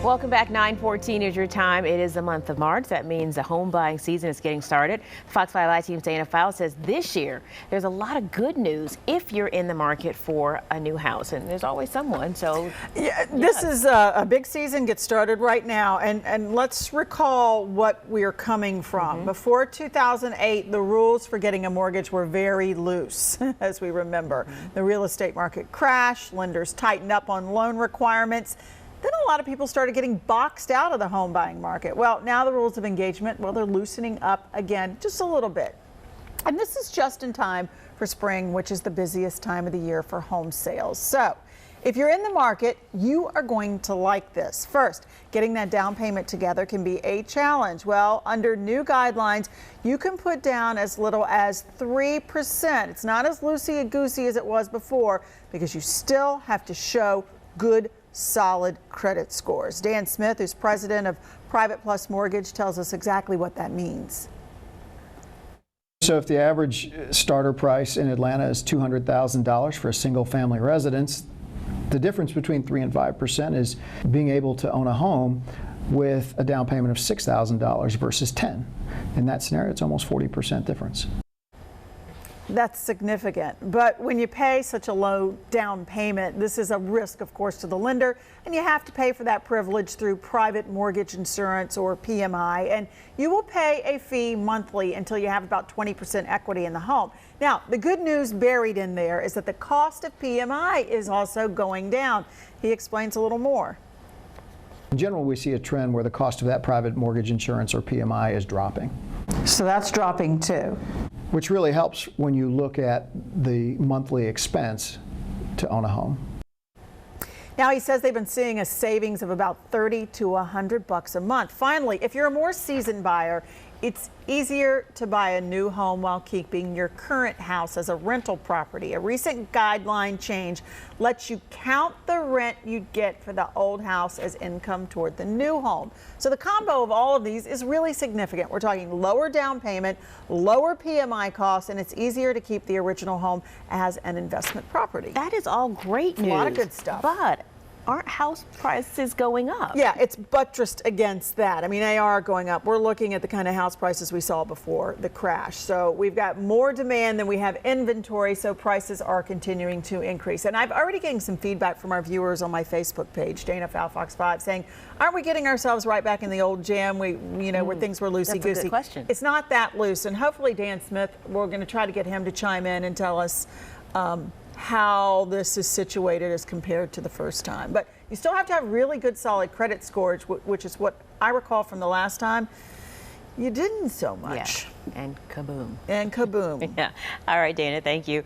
Welcome back. 9:14 is your time. It is the month of March. That means the home buying season is getting started. Fox 5 Live Team's Dana Fowle says this year there's a lot of good news if you're in the market for a new house, and there's always someone. So this is a big season. Gets started right now, and let's recall what we're coming from. Before 2008, the rules for getting a mortgage were very loose, as we remember. The real estate market crashed. Lenders tightened up on loan requirements. Then a lot of people started getting boxed out of the home buying market. Well, now the rules of engagement, well, they're loosening up again just a little bit. And this is just in time for spring, which is the busiest time of the year for home sales. So if you're in the market, you are going to like this. First, getting that down payment together can be a challenge. Well, under new guidelines, you can put down as little as 3%. It's not as loosey-goosey as it was before because you still have to show good solid credit scores. Dan Smith, who's president of Private Plus Mortgage, tells us exactly what that means. So if the average starter price in Atlanta is $200,000 for a single family residence, the difference between 3 and 5% is being able to own a home with a down payment of $6,000 versus 10. In that scenario, it's almost 40% difference. That's significant. But when you pay such a low down payment, this is a risk, of course, to the lender, and you have to pay for that privilege through private mortgage insurance or PMI, and you will pay a fee monthly until you have about 20% equity in the home. Now, the good news buried in there is that the cost of PMI is also going down. He explains a little more. In general, we see a trend where the cost of that private mortgage insurance or PMI is dropping. So that's dropping too. Which really helps when you look at the monthly expense to own a home. Now, he says they've been seeing a savings of about $30 to $100 a month. Finally, if you're a more seasoned buyer, it's easier to buy a new home while keeping your current house as a rental property. A recent guideline change lets you count the rent you'd get for the old house as income toward the new home. So the combo of all of these is really significant. We're talking lower down payment, lower PMI costs, and it's easier to keep the original home as an investment property. that is all great news. A lot of good stuff. But aren't house prices going up? Yeah, it's buttressed against that. I mean, they are going up. We're looking at the kind of house prices we saw before the crash. So we've got more demand than we have inventory, so prices are continuing to increase. And I've already getting some feedback from our viewers on my Facebook page, Dana Fowle, Fox 5, saying, aren't we getting ourselves right back in the old jam, where things were loosey-goosey? That's a good question. It's not that loose. And hopefully Dan Smith, we're going to try to get him to chime in and tell us how this is situated as compared to the first time. But you still have to have really good solid credit scores, which is what I recall from the last time. You didn't so much. Yeah. And kaboom. And kaboom. Yeah. All right, Dana, thank you.